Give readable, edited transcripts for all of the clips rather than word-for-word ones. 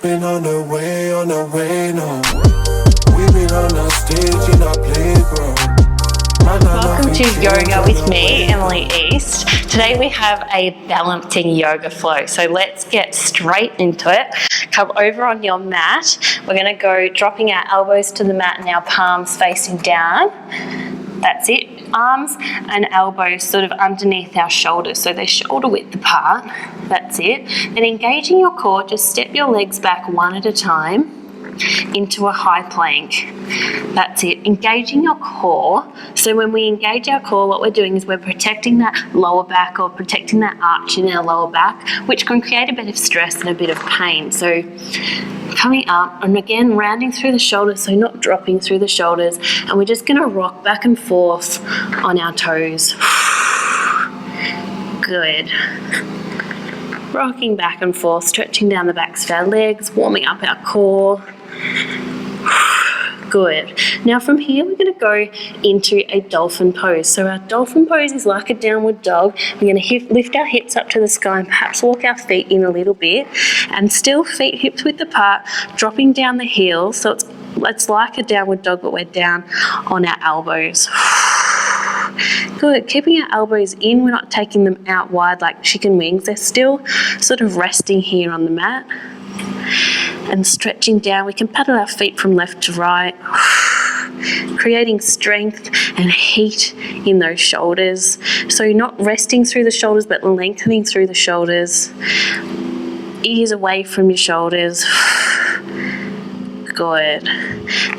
been on the way now. We've been on the stage in our playground. Welcome to Yoga with me, Emily East. Today we have a balancing yoga flow. So let's get straight into it. Come over on your mat. We're going to go dropping our elbows to the mat and our palms facing down. That's it. Arms and elbows sort of underneath our shoulders, so they're shoulder width apart. That's it. Then engaging your core, just step your legs back one at a time into a high plank. That's it. Engaging your core. So when we engage our core, what we're doing is we're protecting that lower back or protecting that arch in our lower back, which can create a bit of stress and a bit of pain. So coming up and again rounding through the shoulders, so not dropping through the shoulders, and we're just going to rock back and forth on our toes. Good. Rocking back and forth, stretching down the backs of our legs, warming up our core. Good. Now from here we're going to go into a dolphin pose. So our dolphin pose is like a downward dog. We're going to lift our hips up to the sky and perhaps walk our feet in a little bit, and still feet hips width apart, dropping down the heels. So it's like a downward dog, but we're down on our elbows. Good. Keeping our elbows in, we're not taking them out wide like chicken wings. They're still sort of resting here on the mat. And stretching down, we can paddle our feet from left to right, creating strength and heat in those shoulders. So you're not resting through the shoulders, but lengthening through the shoulders. Ears away from your shoulders. Good.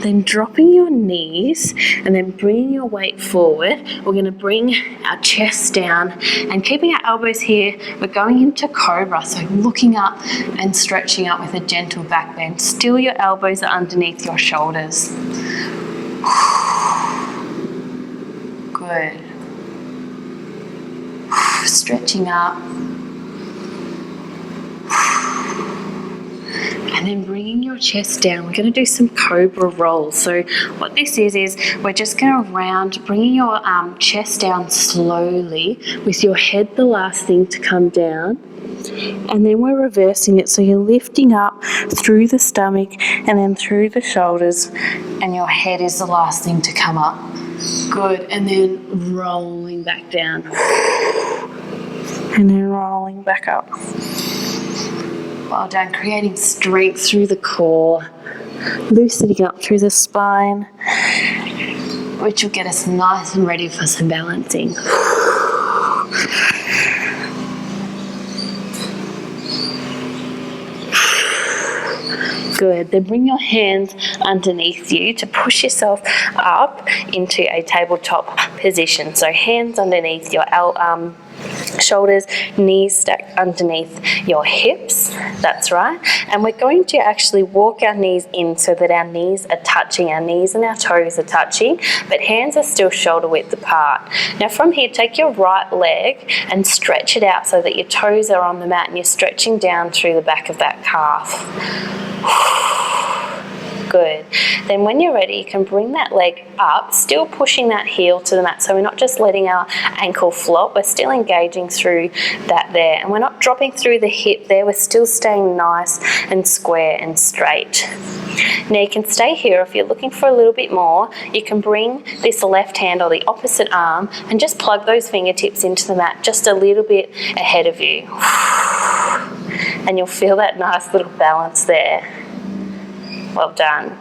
Then dropping your knees and then bringing your weight forward. We're going to bring our chest down and keeping our elbows here. We're going into Cobra, so looking up and stretching up with a gentle back bend. Still your elbows are underneath your shoulders. Good. Stretching up. And then bringing your chest down, we're going to do some Cobra Rolls. So what this is we're just going to round, bringing your chest down slowly with your head the last thing to come down. And then we're reversing it, so you're lifting up through the stomach and then through the shoulders, and your head is the last thing to come up. Good. And then rolling back down. And then rolling back up. Well done, creating strength through the core, loosening up through the spine, which will get us nice and ready for some balancing. Good. Then bring your hands underneath you to push yourself up into a tabletop position. So hands underneath your shoulders, knees stacked underneath your hips. That's right. And we're going to actually walk our knees in so that our knees are touching, our knees and our toes are touching, but hands are still shoulder width apart. Now from here, take your right leg and stretch it out so that your toes are on the mat and you're stretching down through the back of that calf. Good. Then when you're ready, you can bring that leg up, still pushing that heel to the mat. So we're not just letting our ankle flop, we're still engaging through that there. And we're not dropping through the hip there, we're still staying nice and square and straight. Now you can stay here. If you're looking for a little bit more, you can bring this left hand or the opposite arm and just plug those fingertips into the mat just a little bit ahead of you. And you'll feel that nice little balance there. Well done.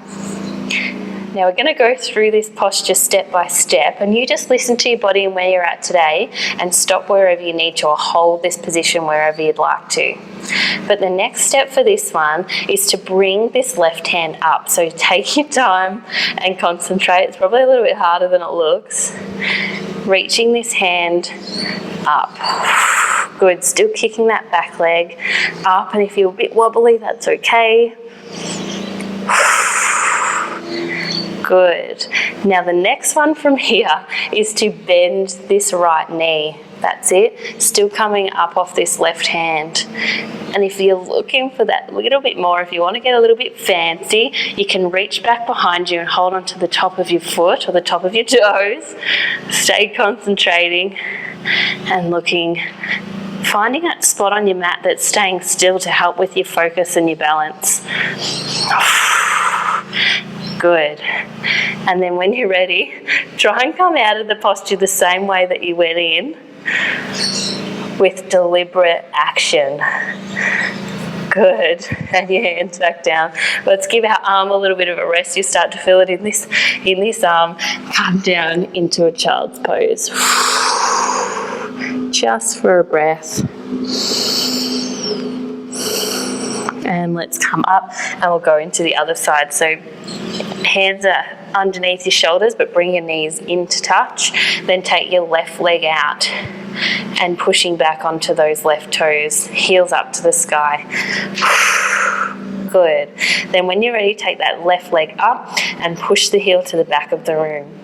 Now we're going to go through this posture step by step, and you just listen to your body and where you're at today and stop wherever you need to, or hold this position wherever you'd like to. But the next step for this one is to bring this left hand up. So take your time and concentrate. It's probably a little bit harder than it looks. Reaching this hand up. Good. Still kicking that back leg up, and if you're a bit wobbly, that's okay. Good. Now the next one from here is to bend this right knee. That's it. Still coming up off this left hand. And if you're looking for that little bit more, if you want to get a little bit fancy, you can reach back behind you and hold onto the top of your foot or the top of your toes. Stay concentrating and looking finding that spot on your mat that's staying still to help with your focus and your balance. Good. And then when you're ready, try and come out of the posture the same way that you went in, with deliberate action. Good. And your hands back down. Let's give our arm a little bit of a rest. You start to feel it in this arm. Come down into a child's pose. Just for a breath. And let's come up and we'll go into the other side. So hands are underneath your shoulders, but bring your knees into touch. Then take your left leg out and pushing back onto those left toes, heels up to the sky. Good. Then when you're ready, take that left leg up and push the heel to the back of the room.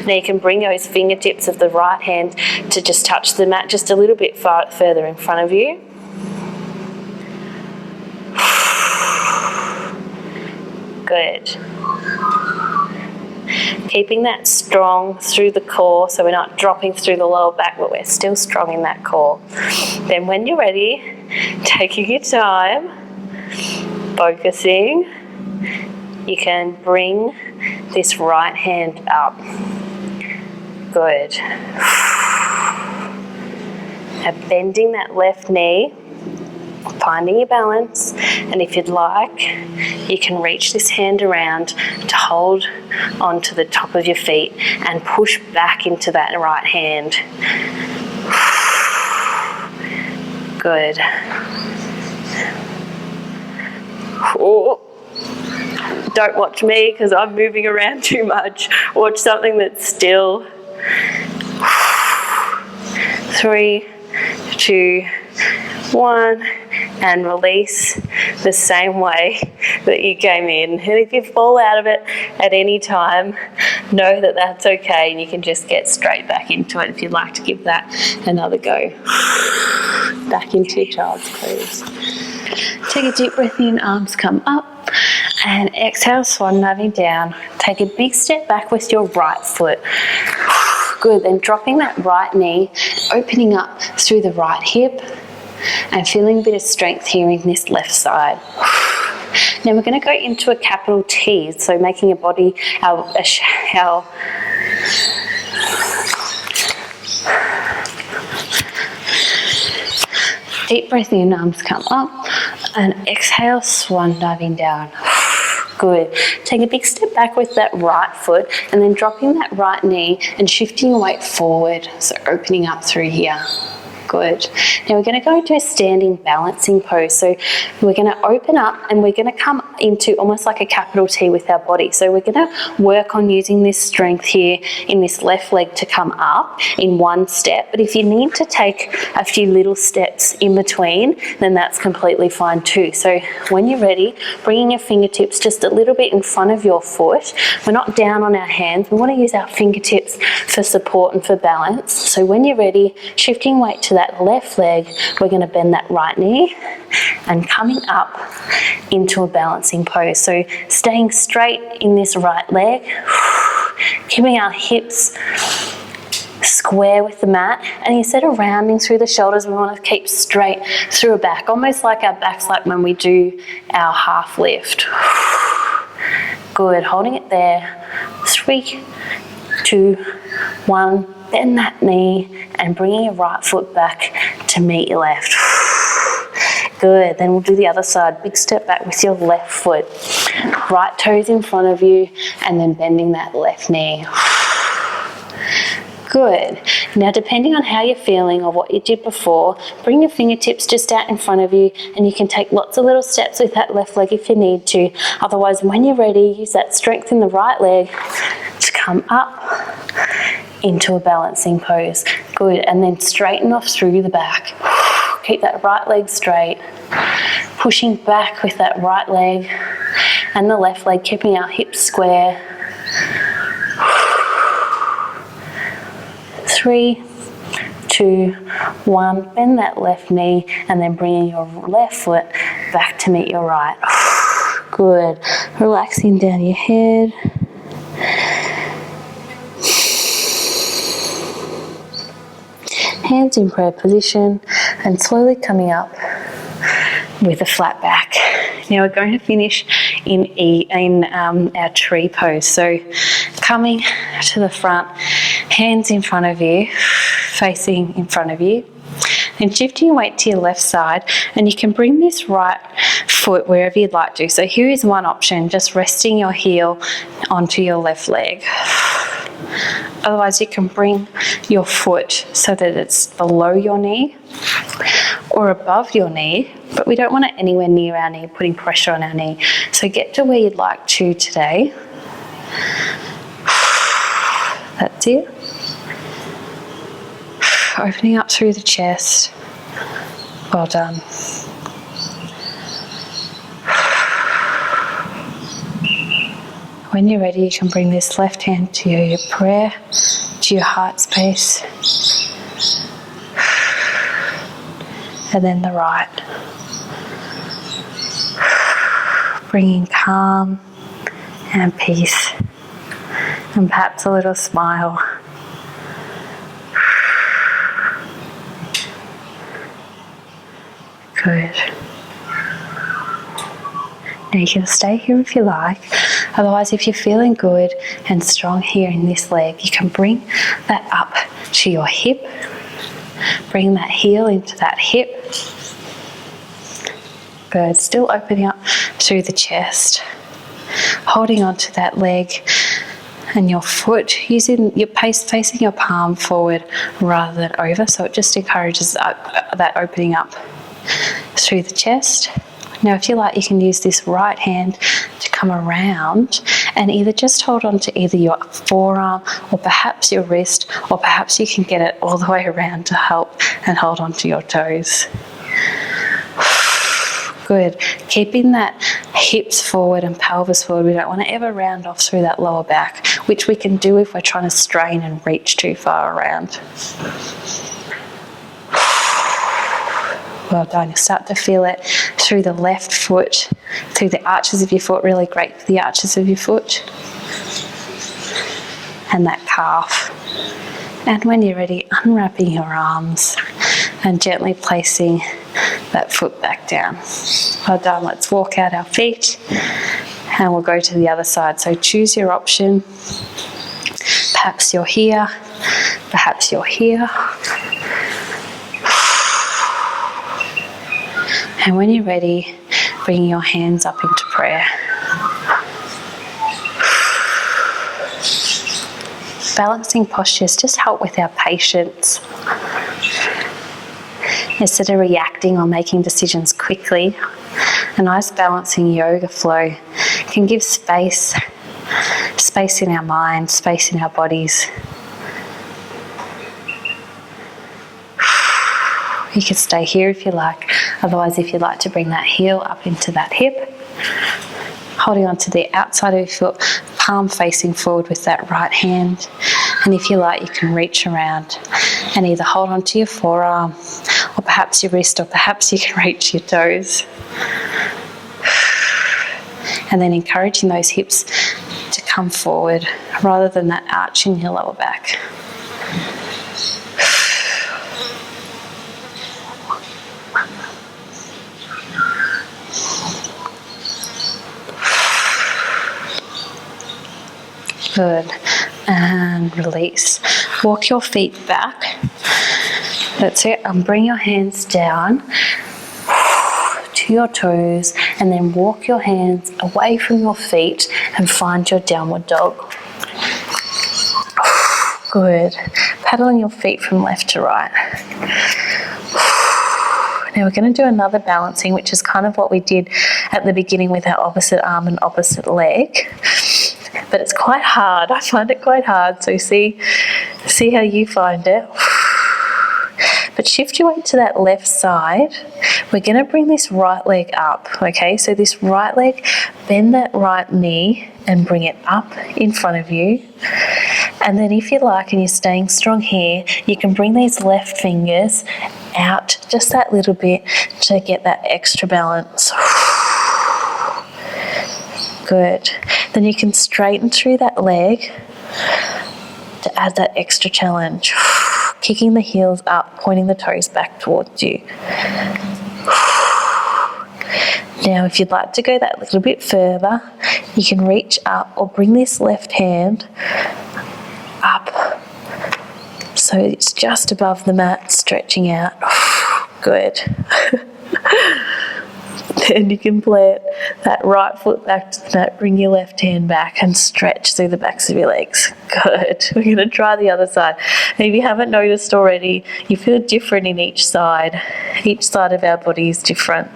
Now you can bring those fingertips of the right hand to just touch the mat just a little bit further in front of you. Good. Keeping that strong through the core, so we're not dropping through the lower back, but we're still strong in that core. Then when you're ready, taking your time, focusing, you can bring this right hand up. Good. And bending that left knee, finding your balance, and if you'd like, you can reach this hand around to hold onto the top of your feet and push back into that right hand. Good. Oh. Don't watch me because I'm moving around too much. Watch something that's still. 3, 2, 1, and release the same way that you came in. And if you fall out of it at any time, know that that's okay, and you can just get straight back into it if you'd like to give that another go. Back into your child's pose. Take a deep breath in, arms come up, and exhale, swan diving down. Take a big step back with your right foot. Good, then dropping that right knee, opening up through the right hip, and feeling a bit of strength here in this left side. Now we're going to go into a capital T, so making your body our deep breath in, arms come up, and exhale, swan diving down. Good. Take a big step back with that right foot, and then dropping that right knee and shifting your weight forward, so opening up through here. Good. Now we're going to go into a standing balancing pose. So we're going to open up and we're going to come into almost like a capital T with our body. So we're going to work on using this strength here in this left leg to come up in one step. But if you need to take a few little steps in between, then that's completely fine too. So when you're ready, bringing your fingertips just a little bit in front of your foot. We're not down on our hands. We want to use our fingertips for support and for balance. So when you're ready, shifting weight to that left leg, we're going to bend that right knee and coming up into a balancing pose. So staying straight in this right leg, keeping our hips square with the mat, and instead of rounding through the shoulders, we want to keep straight through our back, almost like our back's like when we do our half lift. Good, holding it there. 3, 2, 1. Bend that knee and bringing your right foot back to meet your left. Good, then we'll do the other side. Big step back with your left foot. Right toes in front of you, and then bending that left knee. Good. Now, depending on how you're feeling or what you did before, bring your fingertips just out in front of you, and you can take lots of little steps with that left leg if you need to. Otherwise, when you're ready, use that strength in the right leg to come up into a balancing pose. Good, and then straighten off through the back. Keep that right leg straight, pushing back with that right leg and the left leg, keeping our hips square. 3, 2, 1, bend that left knee and then bringing your left foot back to meet your right. Good, relaxing down your head. hands in prayer position, and slowly coming up with a flat back. Now we're going to finish in our tree pose. So coming to the front, hands in front of you, facing in front of you, and shifting your weight to your left side, and you can bring this right foot wherever you'd like to. So here is one option, just resting your heel onto your left leg. Otherwise, you can bring your foot so that it's below your knee or above your knee, but we don't want it anywhere near our knee, putting pressure on our knee. So get to where you'd like to today. That's it. Opening up through the chest. Well done. When you're ready, you can bring this left hand to your prayer, to your heart space, and then the right. Bringing calm and peace, and perhaps a little smile. Good. Now you can stay here if you like. Otherwise, if you're feeling good and strong here in this leg, you can bring that up to your hip. Bring that heel into that hip. Good. Still opening up through the chest. Holding onto that leg and your foot, using your pace, facing your palm forward rather than over. So it just encourages that opening up through the chest. Now, if you like, you can use this right hand to come around and either just hold on to either your forearm or perhaps your wrist, or perhaps you can get it all the way around to help and hold on to your toes. Good. Keeping that hips forward and pelvis forward. We don't want to ever round off through that lower back, which we can do if we're trying to strain and reach too far around. Well done. You start to feel it through the left foot, through the arches of your foot. Really great for the arches of your foot. And that calf. And when you're ready, unwrapping your arms and gently placing that foot back down. Well done. Let's walk out our feet and we'll go to the other side. So choose your option. Perhaps you're here. Perhaps you're here. And when you're ready, bring your hands up into prayer. Balancing postures just help with our patience. Instead of reacting or making decisions quickly, a nice balancing yoga flow can give space in our mind, space in our bodies. You can stay here if you like. Otherwise, if you'd like to bring that heel up into that hip, holding on to the outside of your foot, palm facing forward with that right hand. And if you like, you can reach around and either hold on to your forearm or perhaps your wrist, or perhaps you can reach your toes. And then encouraging those hips to come forward rather than that arch in your lower back. Good. And release. Walk your feet back. That's it. And bring your hands down to your toes, and then walk your hands away from your feet and find your downward dog. Good. Paddling your feet from left to right. Now we're going to do another balancing, which is kind of what we did at the beginning with our opposite arm and opposite leg. But it's quite hard. I find it quite hard. So see how you find it. But shift your weight to that left side. We're going to bring this right leg up, okay? So this right leg, bend that right knee and bring it up in front of you. And then if you like, and you're staying strong here, you can bring these left fingers out just that little bit to get that extra balance. Good. Then you can straighten through that leg to add that extra challenge. kicking the heels up, pointing the toes back towards you. Now, if you'd like to go that little bit further, you can reach up or bring this left hand up so it's just above the mat, stretching out. Good. Then you can plant that right foot back to the mat, bring your left hand back and stretch through the backs of your legs. Good. We're going to try the other side. And if you haven't noticed already, you feel different in each side. Each side of our body is different.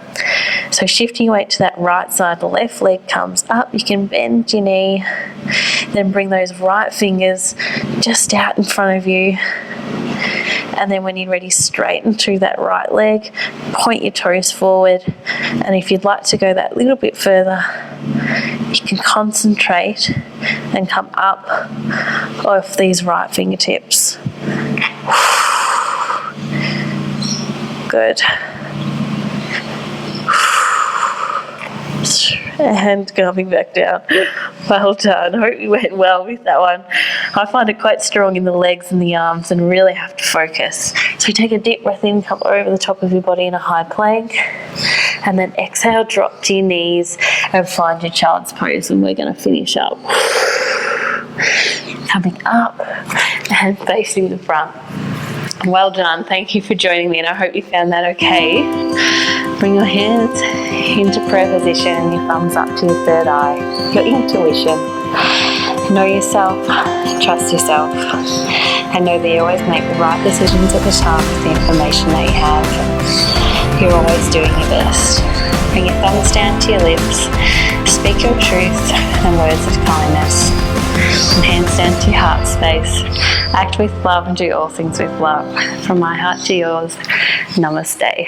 So shifting weight to that right side, the left leg comes up. You can bend your knee, then bring those right fingers just out in front of you. And then when you're ready, straighten through that right leg, point your toes forward. And if you'd like to go that little bit further, you can concentrate and come up off these right fingertips. Good. And coming back down. Well done. I hope you went well with that one. I find it quite strong in the legs and the arms and really have to focus. So take a deep breath in, come over the top of your body in a high plank. And then exhale, drop to your knees and find your child's pose, and we're going to finish up. Coming up and facing the front. Well done. Thank you for joining me, and I hope you found that okay. Bring your hands into prayer position and your thumbs up to your third eye. Your intuition. Know yourself, trust yourself, and know that you always make the right decisions at the time with the information that you have. You're always doing your best. Bring your thumbs down to your lips. Speak your truth and words of kindness. And hands down to your heart space. Act with love and do all things with love. From my heart to yours, namaste.